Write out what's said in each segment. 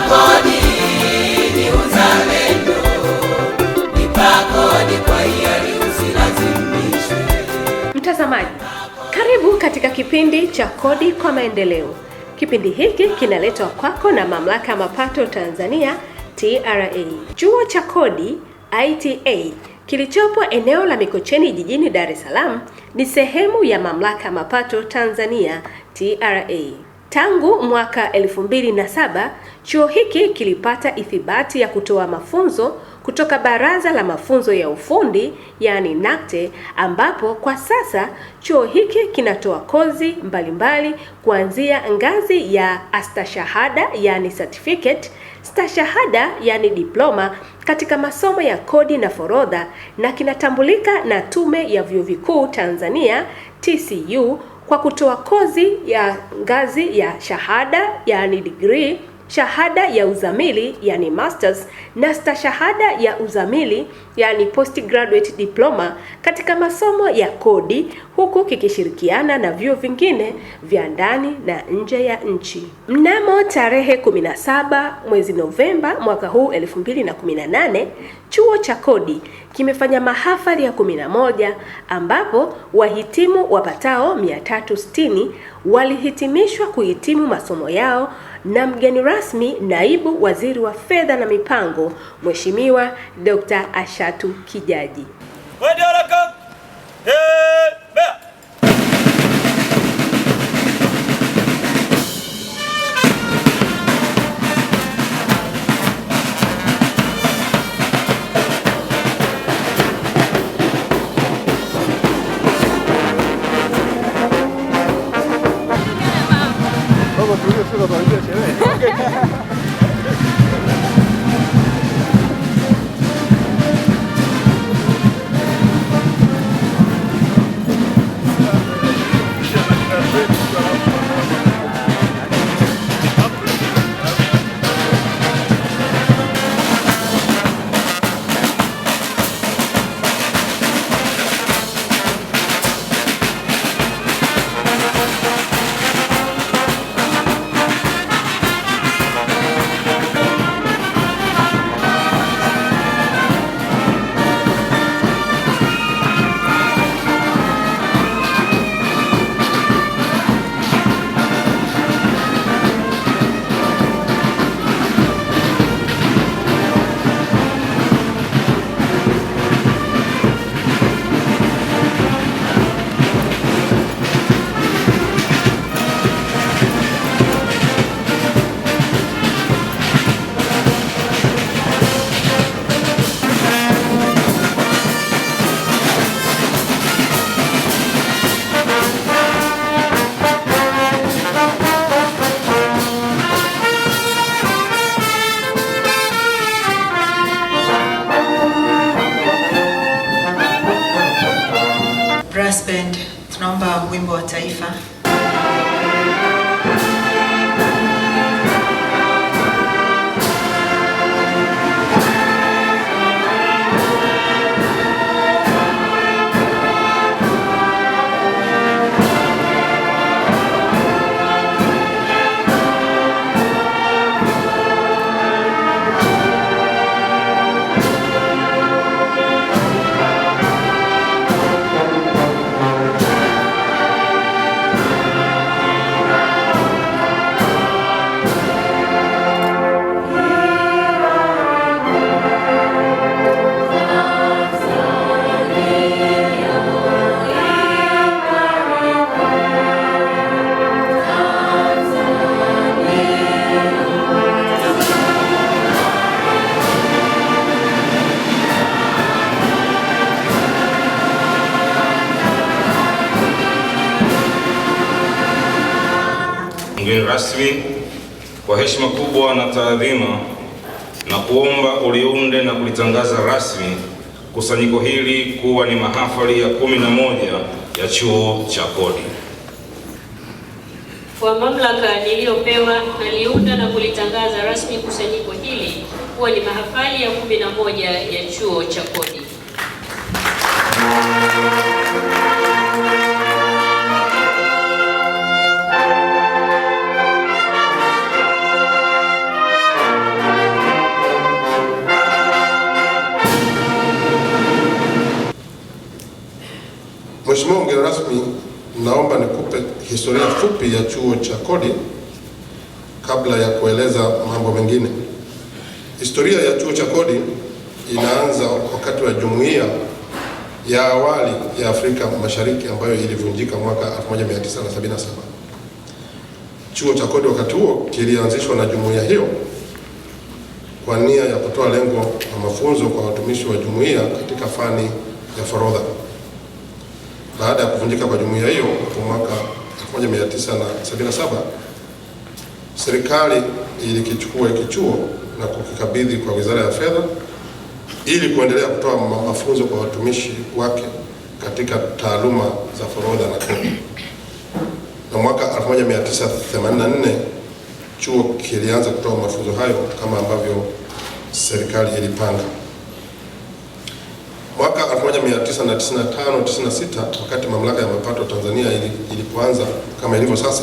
kodi ni uzalendo, lipa kodi kwa hiari usilazimishwe. Mtazamaji, karibu katika kipindi cha Kodi kwa Maendeleo. Kipindi hiki kinaletwa kwako na Mamlaka ya Mapato Tanzania TRA. Chuo cha Kodi ITA kilichopo eneo la Mikocheni jijini Dar es Salaam ni sehemu ya Mamlaka ya Mapato Tanzania TRA. Tangu mwaka 2007, chuo hiki kilipata ithibati ya kutoa mafunzo kutoka Baraza la Mafunzo ya Ufundi yani NACTE, ambapo kwa sasa chuo hiki kinatoa kozi mbalimbali kuanzia ngazi ya astashahada yani certificate, stashahada yani diploma katika masomo ya kodi na forodha, na kinatambulika na Tume ya Vyuo Vikuu Tanzania TCU kwa kutoa kozi ya ngazi ya shahada yani degree, shahada ya uzamili yani masters, na stashahada ya uzamili yani postgraduate diploma katika masomo ya kodi, huku kikishirikiana na vyuo vingine vya ndani na nje ya nchi. Mnamo tarehe 17 mwezi Novemba mwaka huu 2018, chuo cha kodi kimefanya mahafali ya 11 ambapo wahitimu wapatao 360 walihitimishwa kuhitimu masomo yao, na mgeni rasmi Naibu Waziri wa Fedha na Mipango Mheshimiwa Dr. Ashatu Kijaji. Brass band, tunaomba wimbo wa taifa. Mgeni rasmi, kwa heshima kubwa na taadhima, na kuomba uliunde na kulitangaza rasmi kusanyiko hili kuwa ni mahafali ya 11 ya chuo cha kodi. Kwa mamlaka niliyopewa, naliunda na kulitangaza rasmi kusanyiko hili kuwa ni mahafali ya 11 ya chuo cha kodi. Mheshimiwa mgeni rasmi, naomba nikupe historia fupi ya chuo cha kodi kabla ya kueleza mambo mengine. Historia ya chuo cha kodi inaanza wakati wa jumuiya ya awali ya Afrika Mashariki ambayo ilivunjika mwaka 1977. Chuo cha kodi wakati huo kilianzishwa na jumuiya hiyo kwa nia ya kutoa lengo la mafunzo kwa watumishi wa jumuiya katika fani ya forodha. Baada ya kuvunjika kwa jumuiya hiyo mwaka 1977, serikali ilikichukua kichuo na kukikabidhi kwa Wizara ya Fedha ili kuendelea kutoa mafunzo kwa watumishi wake katika taaluma za forodha na kodi. Na mwaka 1984 chuo kilianza kutoa mafunzo hayo kama ambavyo serikali ilipanga. Mwaka 1995-96 wakati mamlaka ya mapato Tanzania ilipoanza kama ilivyo sasa,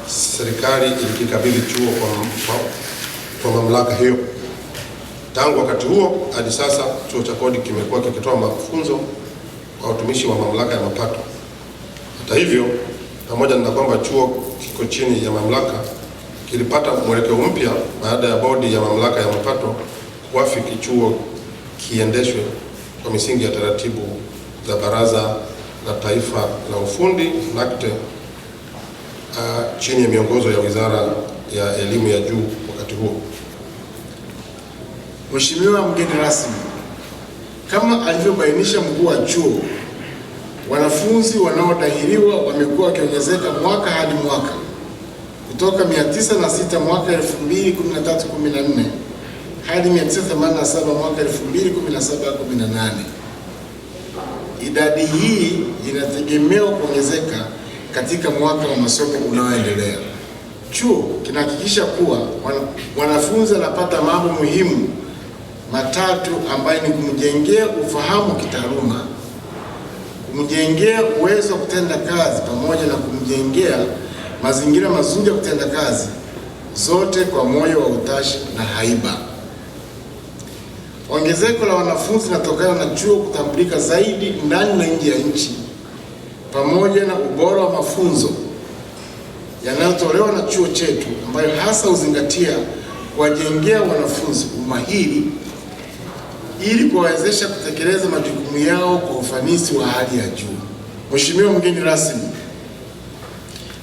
serikali ilikikabidhi chuo kwa mamlaka hiyo. Tangu wakati huo hadi sasa chuo cha kodi kimekuwa kikitoa mafunzo kwa watumishi wa mamlaka ya mapato. Hata hivyo, pamoja na kwamba chuo kiko chini ya mamlaka, kilipata mwelekeo mpya baada ya bodi ya mamlaka ya mapato kuafiki chuo kiendeshwe kwa misingi ya taratibu za Baraza la Taifa la Ufundi NACTE chini ya miongozo ya Wizara ya Elimu ya Juu wakati huo. Mheshimiwa mgeni rasmi, kama alivyobainisha mkuu wa chuo, wanafunzi wanaodahiliwa wamekuwa wakiongezeka mwaka hadi mwaka kutoka 906 mwaka 2013-14 hadi 987 mwaka 2017-18. Idadi hii inategemewa kuongezeka katika mwaka wa masomo unaoendelea. Chuo kinahakikisha kuwa wanafunzi wanapata mambo muhimu matatu ambayo ni kumjengea ufahamu kitaaluma, kumjengea uwezo wa kutenda kazi, pamoja na kumjengea mazingira mazuri ya kutenda kazi, zote kwa moyo wa utashi na haiba. Ongezeko la wanafunzi linatokana na chuo kutambulika zaidi ndani na nje ya nchi, pamoja na ubora wa mafunzo yanayotolewa na chuo chetu, ambayo hasa huzingatia kuwajengea wanafunzi umahiri ili kuwawezesha kutekeleza majukumu yao kwa ufanisi wa hali ya juu. Mheshimiwa mgeni rasmi,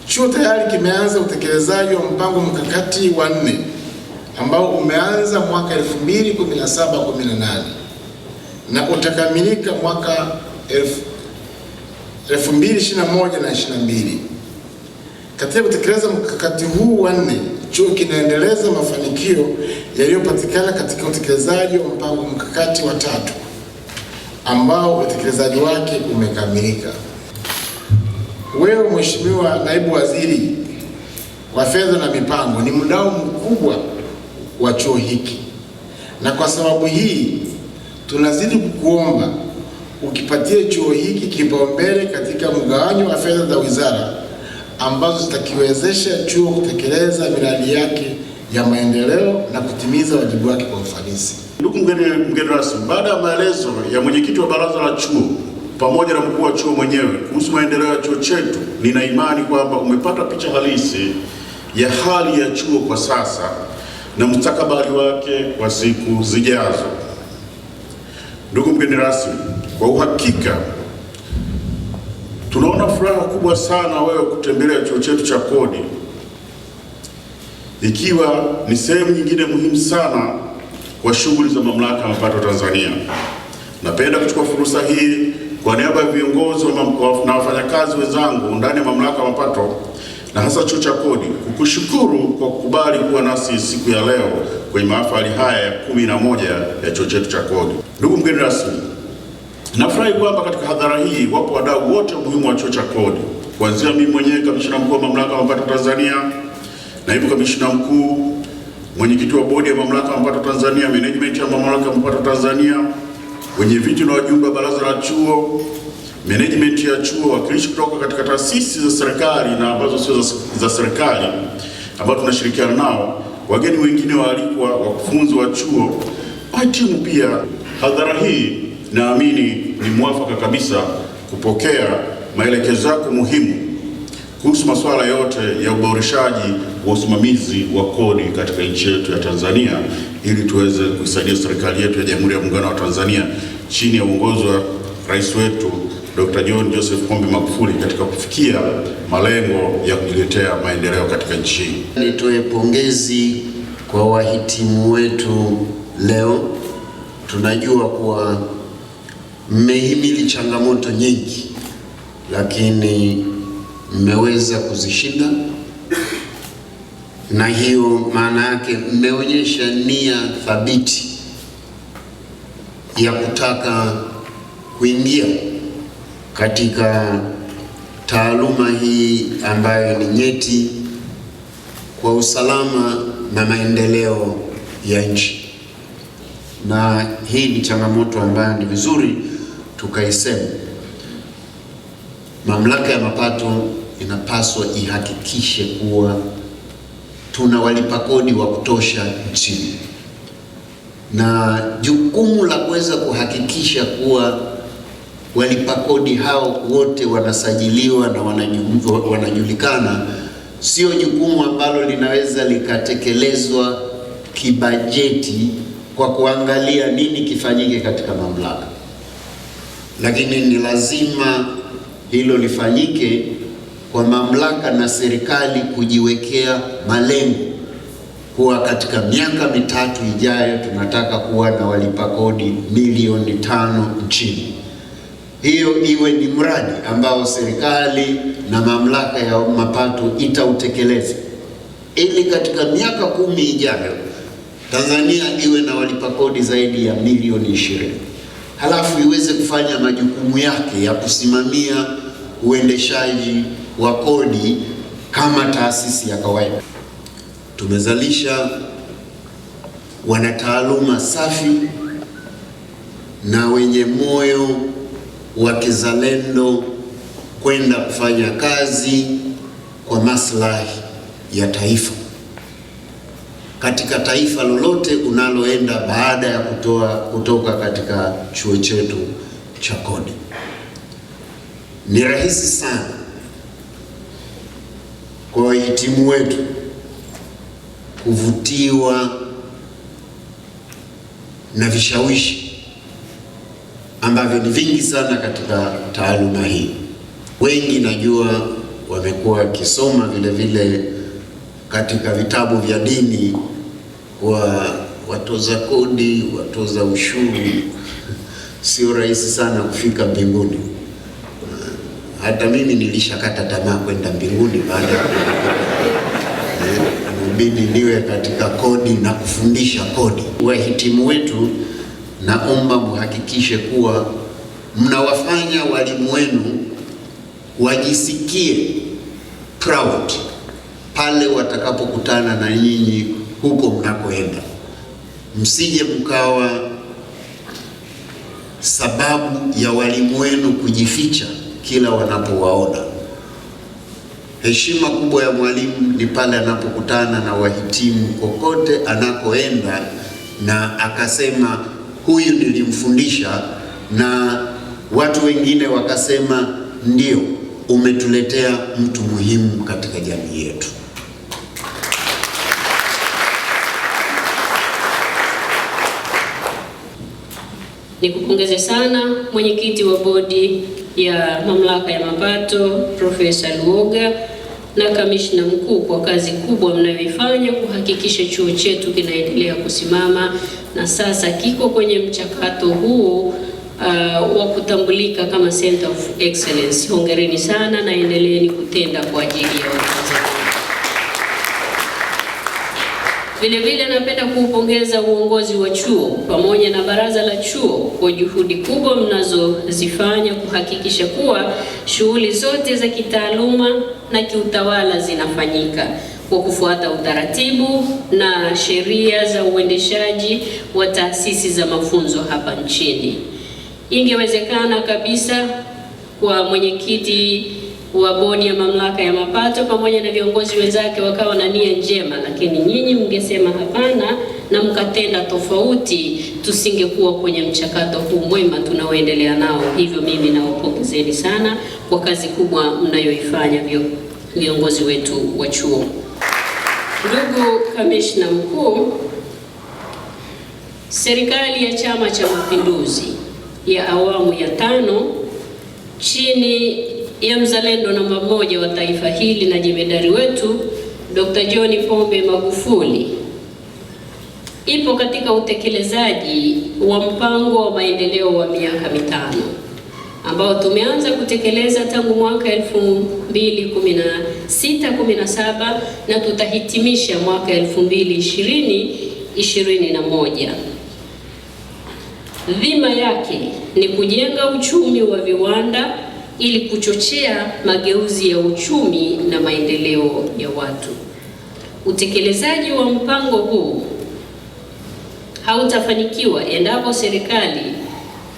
chuo tayari kimeanza utekelezaji wa mpango mkakati wa 4 ambao umeanza mwaka 2017-18 na utakamilika mwaka 2021 na 22. Katika kutekeleza mkakati huu wa 4, chuo kinaendeleza mafanikio yaliyopatikana katika utekelezaji wa mpango mkakati wa 3 ambao utekelezaji wake umekamilika. Wewe Mheshimiwa Naibu Waziri wa Fedha na Mipango ni mdau mkubwa wa chuo hiki, na kwa sababu hii tunazidi kukuomba ukipatie chuo hiki kipaumbele katika mgawanyo wa fedha za wizara ambazo zitakiwezesha chuo kutekeleza miradi yake ya maendeleo na kutimiza wajibu wake kwa ufanisi. Ndugu mgeni rasmi, baada ya maelezo ya mwenyekiti wa baraza la chuo pamoja na mkuu wa chuo mwenyewe kuhusu maendeleo ya chuo chetu, nina imani kwamba umepata picha halisi ya hali ya chuo kwa sasa na mustakabali wake kwa siku zijazo. Ndugu mgeni rasmi, kwa uhakika tunaona furaha kubwa sana wewe kutembelea chuo chetu cha kodi, ikiwa ni sehemu nyingine muhimu sana kwa shughuli za Mamlaka ya Mapato Tanzania. Napenda kuchukua fursa hii kwa niaba ya viongozi na wafanyakazi wenzangu ndani ya Mamlaka ya Mapato na hasa chuo cha kodi kukushukuru kwa kukubali kuwa nasi siku ya leo kwenye mahafali haya ya 11 ya chuo chetu cha kodi. Ndugu mgeni rasmi, nafurahi kwamba katika hadhara hii wapo wadau wote muhimu wa chuo cha kodi, kuanzia mimi mwenyewe kamishna mkuu wa Mamlaka ya Mapato Tanzania, naibu kamishna mkuu, mwenyekiti wa bodi ya Mamlaka ya Mapato Tanzania, management ya Mamlaka ya Mapato Tanzania, wenye viti na wajumbe wa baraza la chuo, management ya chuo, wakilishi kutoka katika taasisi za serikali na ambazo sio za serikali ambao tunashirikiana nao, wageni wengine waalikwa, wakufunzi wa chuo, timu pia. Hadhara hii naamini ni mwafaka kabisa kupokea maelekezo yako muhimu kuhusu masuala yote ya uboreshaji wa usimamizi wa kodi katika nchi yetu ya Tanzania, ili tuweze kuisaidia serikali yetu ya Jamhuri ya Muungano wa Tanzania chini ya uongozi wa Rais wetu Dr. John Joseph Pombe Magufuli katika kufikia malengo ya kujiletea maendeleo katika nchi hii. Nitoe pongezi kwa wahitimu wetu leo. Tunajua kuwa mmehimili changamoto nyingi, lakini mmeweza kuzishinda, na hiyo maana yake mmeonyesha nia thabiti ya kutaka kuingia katika taaluma hii ambayo ni nyeti kwa usalama na maendeleo ya nchi. Na hii ni changamoto ambayo ni vizuri tukaisema. Mamlaka ya mapato inapaswa ihakikishe kuwa tuna walipa kodi wa kutosha nchini, na jukumu la kuweza kuhakikisha kuwa walipa kodi hao wote wanasajiliwa na wanajulikana sio jukumu ambalo linaweza likatekelezwa kibajeti kwa kuangalia nini kifanyike katika mamlaka, lakini ni lazima hilo lifanyike kwa mamlaka na serikali kujiwekea malengo kuwa katika miaka 3 ijayo tunataka kuwa na walipa kodi milioni 5 nchini. Hiyo iwe ni mradi ambao serikali na mamlaka ya mapato itautekeleza, ili katika miaka 10 ijayo Tanzania iwe na walipa kodi zaidi ya milioni 20. Halafu iweze kufanya majukumu yake ya kusimamia uendeshaji wa kodi kama taasisi ya kawaida. Tumezalisha wanataaluma safi na wenye moyo wa kizalendo kwenda kufanya kazi kwa maslahi ya taifa katika taifa lolote unaloenda baada ya kutoka katika chuo chetu cha kodi. Ni rahisi sana kwa wahitimu wetu kuvutiwa na vishawishi ambavyo ni vingi sana katika taaluma hii. Wengi najua wamekuwa wakisoma vile vile katika vitabu vya dini wa watoza kodi, watoza ushuru, sio rahisi sana kufika mbinguni. Hata mimi nilishakata tamaa kwenda mbinguni baada ya inabidi niwe katika kodi na kufundisha kodi. Wahitimu wetu, naomba muhakikishe kuwa mnawafanya walimu wenu wajisikie proud pale watakapokutana na nyinyi huko mnakoenda. Msije mkawa sababu ya walimu wenu kujificha kila wanapowaona. Heshima kubwa ya mwalimu ni pale anapokutana na wahitimu kokote anakoenda na akasema huyu nilimfundisha, na watu wengine wakasema ndio, umetuletea mtu muhimu katika jamii yetu. Nikupongeze sana mwenyekiti wa bodi ya mamlaka ya mapato Profesa Luoga na kamishna mkuu kwa kazi kubwa mnayoifanya kuhakikisha chuo chetu kinaendelea kusimama na sasa kiko kwenye mchakato huu wa kutambulika kama Center of Excellence. Hongereni sana na endeleeni kutenda kwa ajili ya Watanzania. Vile vile napenda kuupongeza uongozi wa chuo pamoja na baraza la chuo kwa juhudi kubwa mnazozifanya kuhakikisha kuwa shughuli zote za kitaaluma na kiutawala zinafanyika kwa kufuata utaratibu na sheria za uendeshaji wa taasisi za mafunzo hapa nchini. Ingewezekana kabisa kwa mwenyekiti wa bodi ya mamlaka ya mapato pamoja na viongozi wenzake wakawa na nia njema, lakini nyinyi mngesema hapana, na mkatenda tofauti, tusingekuwa kwenye mchakato huu mwema tunaoendelea nao. Hivyo mimi nawapongezeni sana kwa kazi kubwa mnayoifanya viongozi wetu wa chuo. Ndugu Kamishna Mkuu, serikali ya Chama cha Mapinduzi ya awamu ya 5 chini ya mzalendo namba 1 wa taifa hili na jemedari wetu Dr. John Pombe Magufuli ipo katika utekelezaji wa mpango wa maendeleo wa miaka 5 ambao tumeanza kutekeleza tangu mwaka 2016-17 na tutahitimisha mwaka 2020-21. Dhima yake ni kujenga uchumi wa viwanda ili kuchochea mageuzi ya uchumi na maendeleo ya watu. Utekelezaji wa mpango huu hautafanikiwa endapo serikali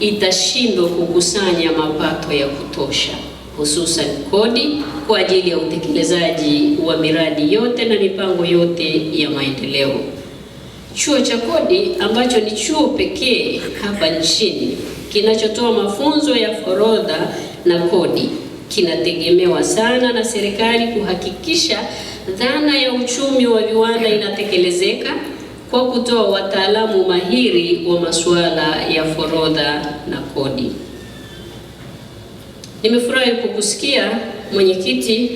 itashindwa kukusanya mapato ya kutosha, hususan kodi kwa ajili ya utekelezaji wa miradi yote na mipango yote ya maendeleo. Chuo cha Kodi ambacho ni chuo pekee hapa nchini kinachotoa mafunzo ya forodha na kodi kinategemewa sana na serikali kuhakikisha dhana ya uchumi wa viwanda inatekelezeka kwa kutoa wataalamu mahiri wa masuala ya forodha na kodi. Nimefurahi kukusikia mwenyekiti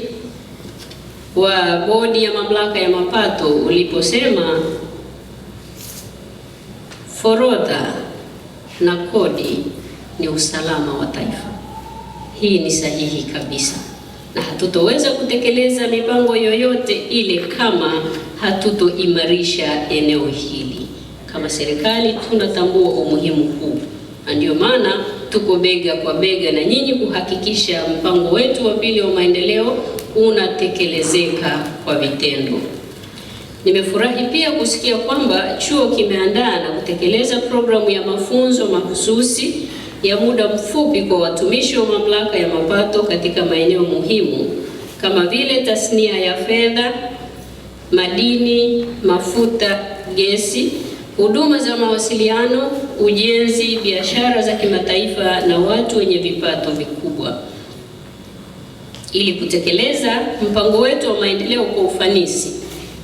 wa bodi ya mamlaka ya mapato uliposema forodha na kodi ni usalama wa taifa. Hii ni sahihi kabisa, na hatutoweza kutekeleza mipango yoyote ile kama hatutoimarisha eneo hili. Kama serikali tunatambua umuhimu huu, na ndio maana tuko bega kwa bega na nyinyi kuhakikisha mpango wetu wa pili wa maendeleo unatekelezeka kwa vitendo. Nimefurahi pia kusikia kwamba chuo kimeandaa na kutekeleza programu ya mafunzo mahususi ya muda mfupi kwa watumishi wa mamlaka ya mapato katika maeneo muhimu kama vile tasnia ya fedha, madini, mafuta, gesi, huduma za mawasiliano, ujenzi, biashara za kimataifa na watu wenye vipato vikubwa. Ili kutekeleza mpango wetu wa maendeleo kwa ufanisi,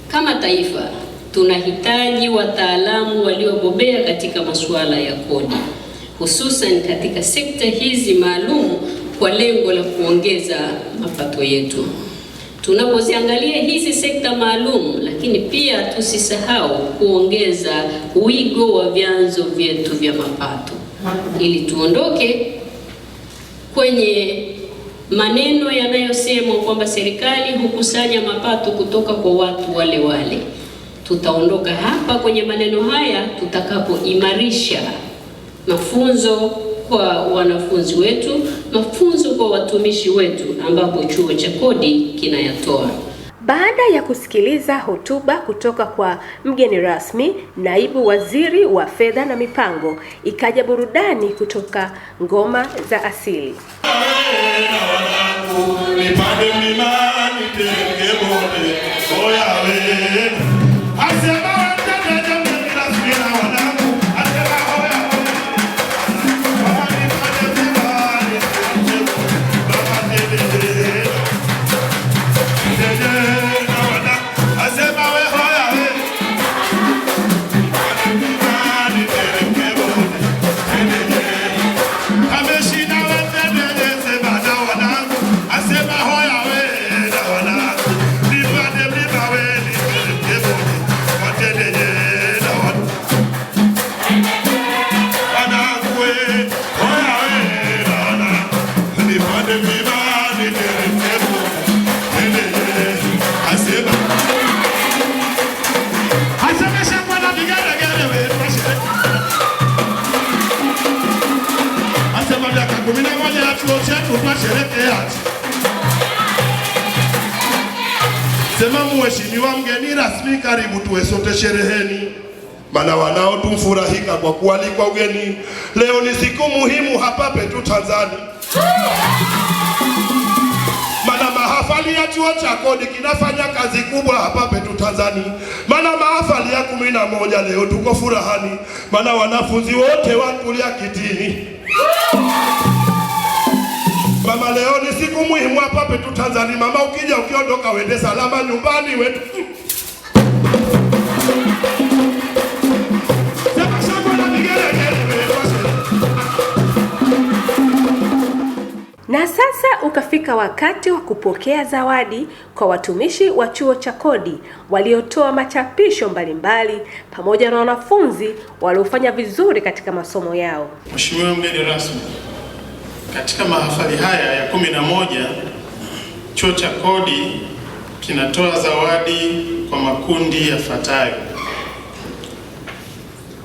kama taifa tunahitaji wataalamu waliobobea katika masuala ya kodi, hususan katika sekta hizi maalum kwa lengo la kuongeza mapato yetu. Tunapoziangalia hizi sekta maalum, lakini pia tusisahau kuongeza wigo wa vyanzo vyetu vya mapato ili tuondoke kwenye maneno yanayosemwa kwamba serikali hukusanya mapato kutoka kwa watu wale wale. Tutaondoka hapa kwenye maneno haya tutakapoimarisha mafunzo kwa wanafunzi wetu, mafunzo kwa watumishi wetu ambapo chuo cha kodi kinayatoa. Baada ya kusikiliza hotuba kutoka kwa mgeni rasmi, naibu waziri wa fedha na mipango, ikaja burudani kutoka ngoma za asili. Sema mheshimiwa mgeni rasmi, karibu tuwe sote shereheni, maana wanao tumfurahika kwa kualikwa ugeni. Leo ni siku muhimu hapa petu Tanzania, maana mahafali ya chuo cha kodi kinafanya kazi kubwa hapa petu Tanzania. Maana mahafali ya 11 leo tuko furahani, maana wanafunzi wote wankulia kitini. Mama, leo ni siku muhimu hapa petu Tanzania. Mama, ukija ukiondoka wende salama nyumbani wetu. Na sasa ukafika wakati wa kupokea zawadi kwa watumishi wa chuo cha kodi waliotoa machapisho mbalimbali pamoja na wanafunzi waliofanya vizuri katika masomo yao. Mheshimiwa mgeni rasmi, katika mahafali haya ya 11 chuo cha kodi kinatoa zawadi kwa makundi yafuatayo.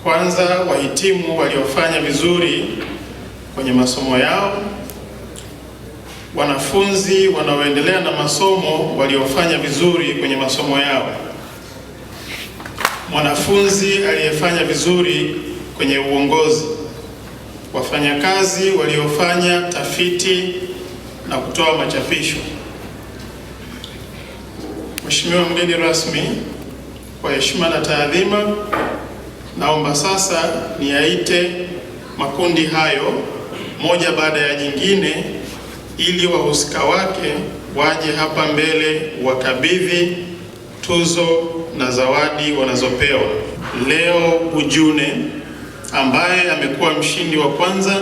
Kwanza, wahitimu waliofanya vizuri kwenye masomo yao, wanafunzi wanaoendelea na masomo waliofanya vizuri kwenye masomo yao, mwanafunzi aliyefanya vizuri kwenye uongozi, wafanyakazi waliofanya tafiti na kutoa machapisho. Mheshimiwa mgeni rasmi, kwa heshima na taadhima, naomba sasa niyaite makundi hayo moja baada ya nyingine ili wahusika wake waje hapa mbele wakabidhi tuzo na zawadi wanazopewa. Leo Ujune ambaye amekuwa mshindi wa kwanza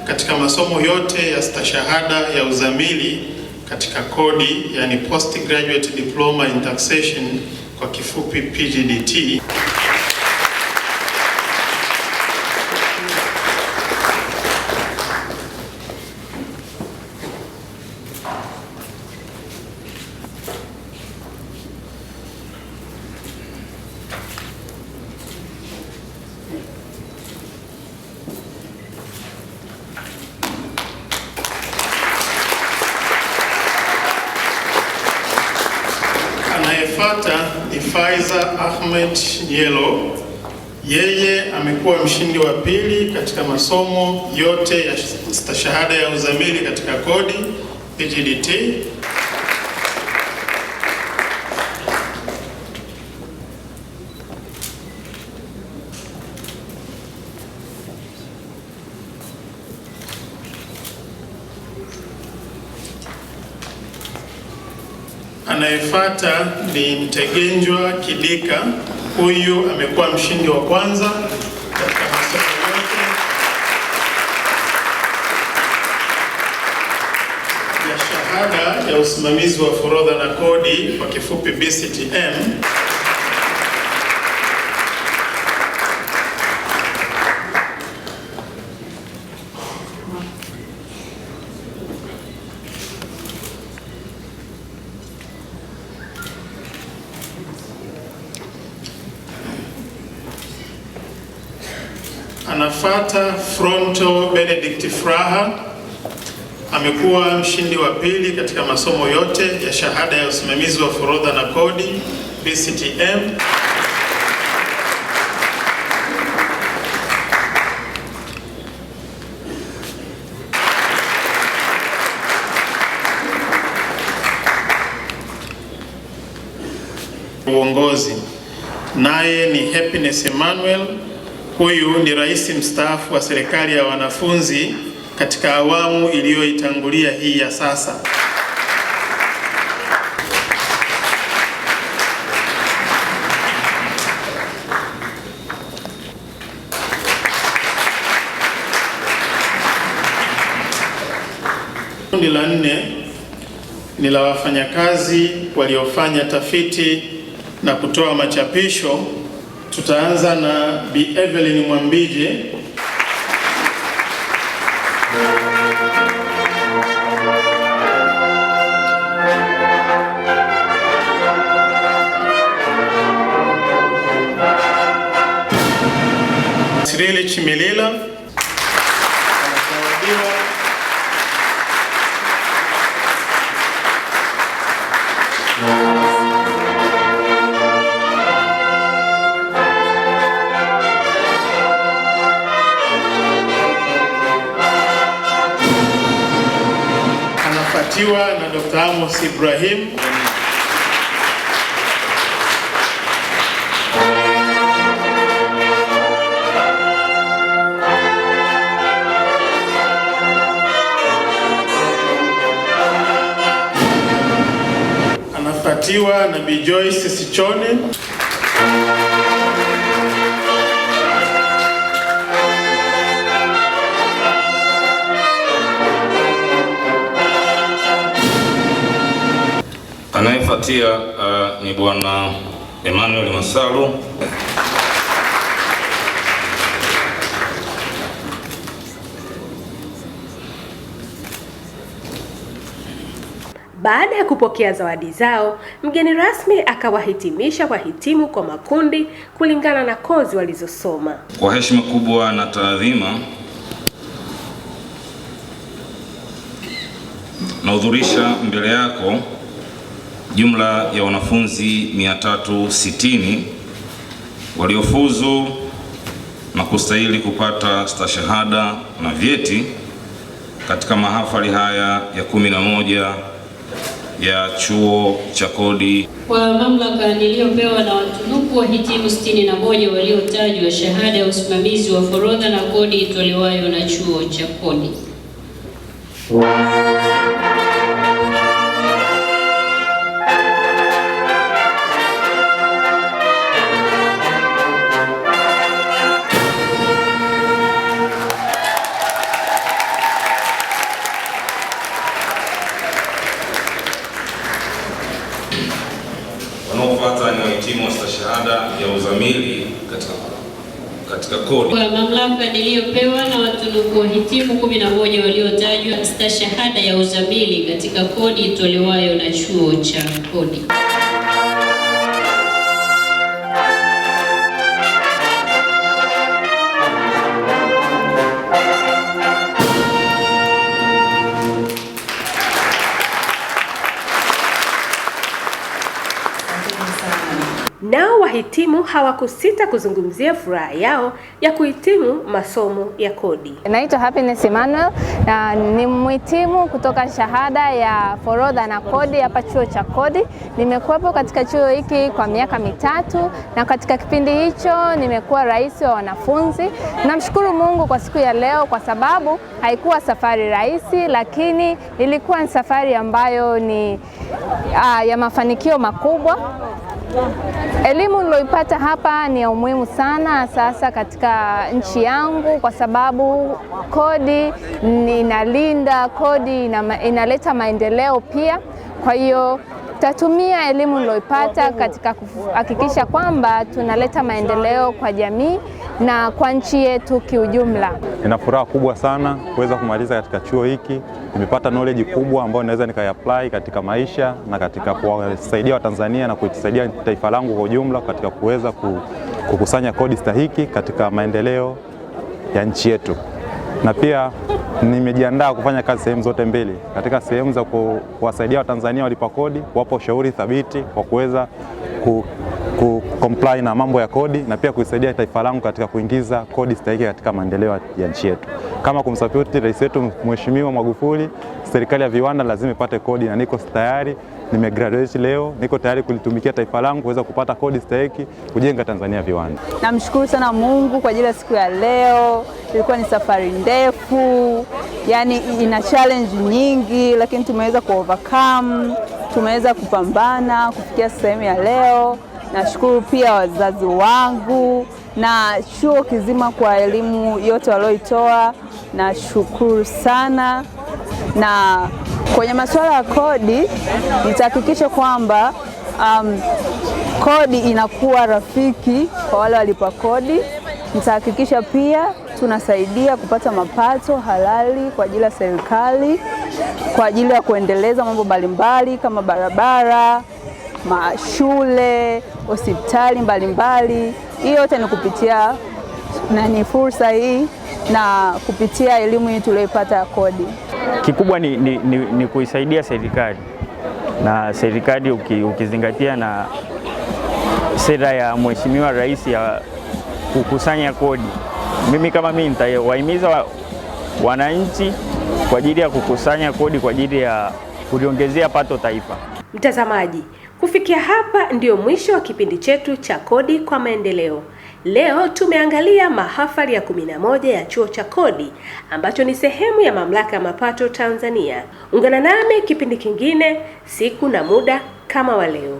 katika masomo yote ya stashahada ya uzamili katika kodi, yani Postgraduate Diploma in Taxation, kwa kifupi PGDT. Anayefuata ni Faiza Ahmed Nyelo. Yeye amekuwa mshindi wa pili katika masomo yote ya stashahada ya uzamili katika kodi PGDT. Anayefuata ni Mtegenjwa Kidika. Huyu amekuwa mshindi wa kwanza katika masomo yote ya shahada ya usimamizi wa forodha na kodi kwa kifupi BCTM. Anafuata Fronto Benedict Fraha. Amekuwa mshindi wa pili katika masomo yote ya shahada ya usimamizi wa forodha na kodi BCTM. Uongozi naye ni Happiness Emmanuel. Huyu ni rais mstaafu wa serikali ya wanafunzi katika awamu iliyoitangulia hii ya sasa. Kundi la 4 ni la wafanyakazi waliofanya tafiti na kutoa machapisho. Tutaanza na Bi Evelyn Mwambije. Sirili Chimilila anazawadiwa anafuatiwa na Dr. Amos Ibrahim. Anafuatiwa na Bi Joyce Sichone. Anayefuatia ni Bwana Emmanuel Masalu. Baada ya kupokea zawadi zao, mgeni rasmi akawahitimisha wahitimu kwa makundi kulingana na kozi walizosoma. Kwa heshima kubwa na taadhima, nahudhurisha mbele yako jumla ya wanafunzi 360 waliofuzu na kustahili kupata stashahada na vyeti katika mahafali haya ya 11 ya Chuo cha Kodi. Kwa mamlaka niliyopewa na watunuku wahitimu 61 waliotajwa shahada ya usimamizi wa forodha na kodi itolewayo na Chuo cha Kodi. Wanaofuata ni wahitimu wa stashahada ya uzamili katika kodi. Kwa mamlaka niliyopewa na watunuku wahitimu 11 waliotajwa stashahada ya uzamili katika kodi itolewayo na Chuo cha Kodi. Nao wahitimu hawakusita kuzungumzia furaha yao ya kuhitimu masomo ya kodi. Naitwa Happiness Emmanuel na ni mhitimu kutoka shahada ya forodha na kodi hapa Chuo cha Kodi. Nimekuwepo katika chuo hiki kwa miaka 3 na katika kipindi hicho nimekuwa rais wa wanafunzi. Namshukuru Mungu kwa siku ya leo kwa sababu haikuwa safari rahisi, lakini ilikuwa ni safari ambayo ni ya mafanikio makubwa. Elimu niloipata hapa ni ya umuhimu sana sasa katika nchi yangu kwa sababu kodi inalinda, kodi inaleta maendeleo pia. Kwa hiyo tatumia elimu niloipata katika kuhakikisha kwamba tunaleta maendeleo kwa jamii na kwa nchi yetu kiujumla. Nina furaha kubwa sana kuweza kumaliza katika chuo hiki. Nimepata knowledge kubwa ambayo naweza nikaiapply katika maisha na katika kuwasaidia Watanzania na kuisaidia taifa langu kwa ujumla katika kuweza kukusanya kodi stahiki katika maendeleo ya nchi yetu. Na pia nimejiandaa kufanya kazi sehemu zote mbili, katika sehemu za kuwasaidia Watanzania walipa kodi, kuwapa ushauri thabiti kwa kuweza comply na mambo ya kodi na pia kuisaidia taifa langu katika kuingiza kodi stahiki katika maendeleo ya nchi yetu. Kama kumsupport rais wetu Mheshimiwa Magufuli, serikali ya viwanda lazima ipate kodi na niko tayari, nimegraduate leo, niko tayari kulitumikia taifa langu kuweza kupata kodi stahiki, kujenga Tanzania viwanda. Namshukuru sana Mungu kwa ajili ya siku ya leo. Ilikuwa ni safari ndefu, yani ina challenge nyingi, lakini tumeweza overcome, tumeweza kupambana kufikia sehemu ya leo. Nashukuru pia wazazi wangu na chuo kizima kwa elimu yote walioitoa. Nashukuru sana, na kwenye masuala ya kodi nitahakikisha kwamba kodi inakuwa rafiki kwa wale walipa kodi. Nitahakikisha pia tunasaidia kupata mapato halali kwa ajili ya serikali kwa ajili ya kuendeleza mambo mbalimbali kama barabara, mashule, hospitali mbalimbali. Hiyo yote ni kupitia fursa hii na kupitia elimu hii tuliyopata ya kodi. Kikubwa ni kuisaidia serikali, na serikali ukizingatia na sera ya Mheshimiwa Rais ya kukusanya kodi. Mimi kama mimi nitawahimiza wananchi kwa ajili ya kukusanya kodi kwa ajili ya kuliongezea pato taifa. Mtazamaji, kufikia hapa ndio mwisho wa kipindi chetu cha Kodi kwa Maendeleo. Leo tumeangalia mahafali ya 11 ya Chuo cha Kodi ambacho ni sehemu ya Mamlaka ya Mapato Tanzania. Ungana nami kipindi kingine siku na muda kama wa leo.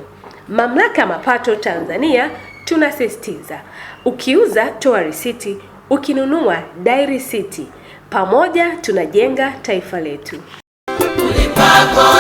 Mamlaka ya Mapato Tanzania tunasisitiza, ukiuza toa risiti, ukinunua dai risiti. Pamoja tunajenga taifa letu. Ulipa kodi.